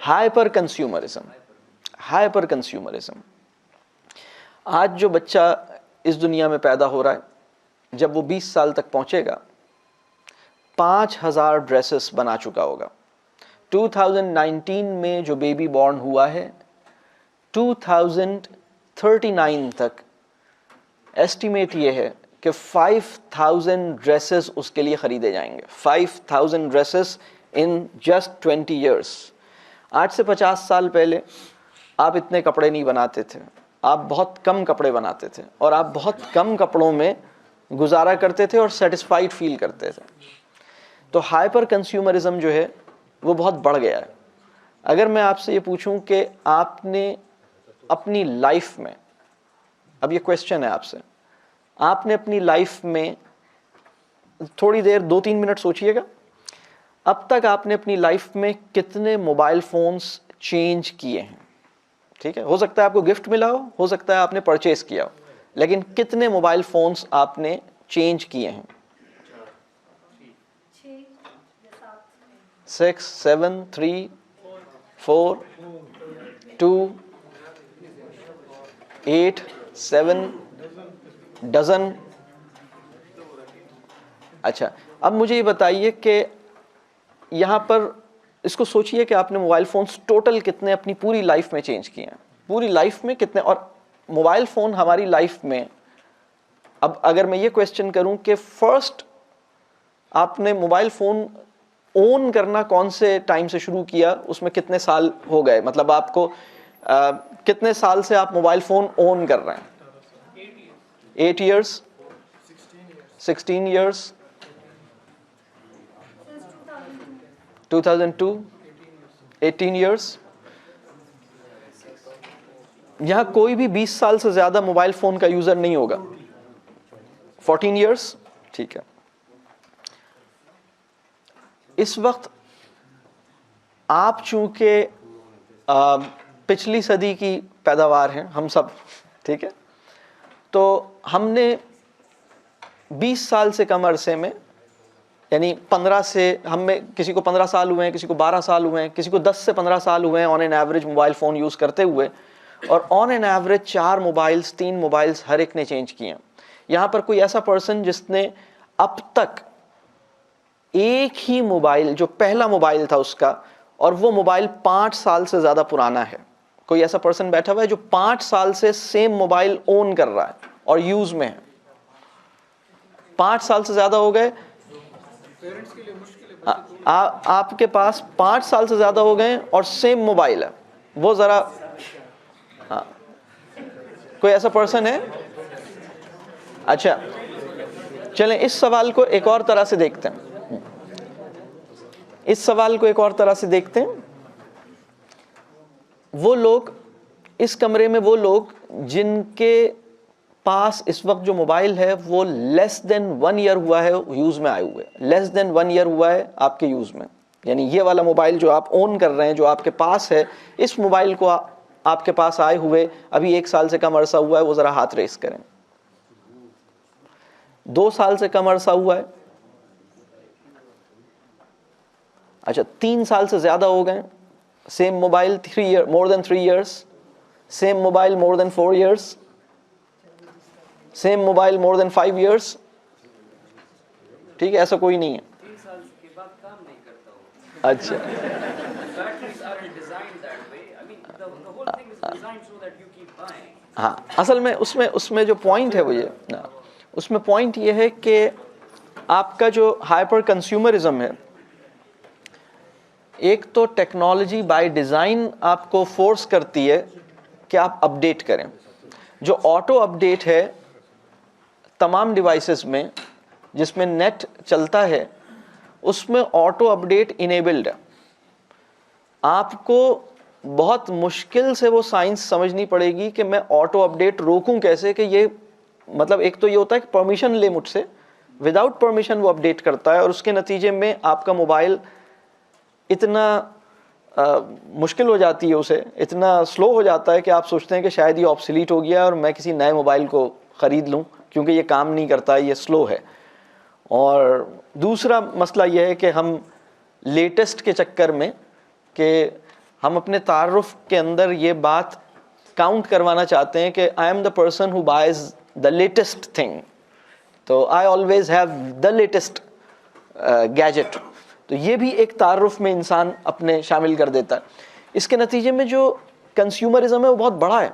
Hyper consumerism. Hyper consumerism, आज जो बच्चा इस दुनिया में पैदा हो रहा है, जब वो 20 साल तक पहुंचेगा 5000 ड्रेसेस बना चुका होगा। 2019 में जो बेबी बॉर्न हुआ है, 2039 तक एस्टिमेट ये है कि 5000 ड्रेसेस उसके लिए ख़रीदे जाएंगे। 5000 ड्रेसेस इन जस्ट 20 ईयर्स। आज से 50 साल पहले आप इतने कपड़े नहीं बनाते थे, आप बहुत कम कपड़े बनाते थे और आप बहुत कम कपड़ों में गुजारा करते थे और सेटिस्फाइड फील करते थे। तो हाइपर कंज्यूमरिज्म जो है वो बहुत बढ़ गया है। अगर मैं आपसे ये पूछूं कि आपने अपनी लाइफ में, अब ये क्वेश्चन है आपसे, आपने अपनी लाइफ में थोड़ी देर 2-3 मिनट सोचिएगा, अब तक आपने अपनी लाइफ में कितने मोबाइल फ़ोन्स चेंज किए हैं? ठीक है, हो सकता है आपको गिफ्ट मिला हो सकता है आपने परचेस किया हो, लेकिन कितने मोबाइल फ़ोन्स आपने चेंज किए हैं? 6, 7, 3, 4, 2, 8, 7, डजन। अच्छा, अब मुझे ये बताइए कि यहाँ पर इसको सोचिए कि आपने मोबाइल फ़ोन्स टोटल कितने अपनी पूरी लाइफ में चेंज किए हैं, पूरी लाइफ में कितने। और मोबाइल फ़ोन हमारी लाइफ में, अब अगर मैं ये क्वेश्चन करूं कि फर्स्ट आपने मोबाइल फ़ोन ओन करना कौन से टाइम से शुरू किया, उसमें कितने साल हो गए? मतलब आपको कितने साल से आप मोबाइल फ़ोन ओन कर रहे हैं? 8 ईयर्स, 16 ईयर्स, 2002, 18 ईयर्स। यहां कोई भी 20 साल से ज्यादा मोबाइल फोन का यूजर नहीं होगा। 14 ईयर्स, ठीक है। इस वक्त आप चूंकि पिछली सदी की पैदावार हैं हम सब, ठीक है, तो हमने 20 साल से कम अरसे में, यानी 15 से, हम में किसी को 15 साल हुए हैं, किसी को 12 साल हुए हैं, किसी को 10 से 15 साल हुए हैं on an average mobile phone use करते हुए, और on an average 4 mobiles, 3 mobiles हर एक ने चेंज किए हैं। यहाँ पर कोई ऐसा पर्सन जिसने अब तक एक ही मोबाइल, जो पहला मोबाइल था उसका, और वो मोबाइल 5 साल से ज़्यादा पुराना है, कोई ऐसा पर्सन बैठा हुआ है जो 5 साल से सेम मोबाइल ओन कर रहा है और यूज़ में है? 5 साल से ज़्यादा हो गए, आपके पास 5 साल से ज्यादा हो गए और सेम मोबाइल है, वो जरा, हाँ, कोई ऐसा पर्सन है? अच्छा, चलें इस सवाल को एक और तरह से देखते हैं। इस सवाल को एक और तरह से देखते हैं। वो लोग इस कमरे में, वो लोग जिनके पास इस वक्त जो मोबाइल है वो लेस देन 1 ईयर हुआ है यूज़ में आए हुए, लेस देन 1 ईयर हुआ है आपके यूज़ में, यानी ये वाला मोबाइल जो आप ओन कर रहे हैं, जो आपके पास है, इस मोबाइल को आपके पास आए हुए अभी 1 साल से कम अरसा हुआ है, वो ज़रा हाथ रेस करें। 2 साल से कम अरसा हुआ है? अच्छा, 3 साल से ज़्यादा हो गए? Same mobile 3 year, more than 3 years? Same mobile more than 4 years? Same mobile more than 5 years? ठीक है, ऐसा कोई नहीं है। 3 साल के बाद काम नहीं करता हो। अच्छा, हाँ, असल में उसमें जो पॉइंट है वो ये, उसमें पॉइंट ये है कि आपका जो हाइपर कंज्यूमरिज्म है, एक तो टेक्नोलॉजी बाय डिज़ाइन आपको फोर्स करती है कि आप अपडेट करें। जो ऑटो अपडेट है तमाम डिवाइसेस में जिसमें नेट चलता है, उसमें ऑटो अपडेट इनेबल्ड है। आपको बहुत मुश्किल से वो साइंस समझनी पड़ेगी कि मैं ऑटो अपडेट रोकूं कैसे, कि ये मतलब एक तो ये होता है कि परमिशन ले मुझसे, विदाउट परमिशन वो अपडेट करता है, और उसके नतीजे में आपका मोबाइल इतना मुश्किल हो जाती है, उसे इतना स्लो हो जाता है कि आप सोचते हैं कि शायद ये ऑब्सोलीट हो गया और मैं किसी नए मोबाइल को ख़रीद लूं, क्योंकि ये काम नहीं करता, ये स्लो है। और दूसरा मसला यह है कि हम लेटेस्ट के चक्कर में, कि हम अपने तारुफ के अंदर ये बात काउंट करवाना चाहते हैं कि I am the person who buys the latest thing, तो I always have the latest gadget. तो ये भी एक तारुफ में इंसान अपने शामिल कर देता है। इसके नतीजे में जो कंज्यूमरिज्म है वो बहुत बड़ा है।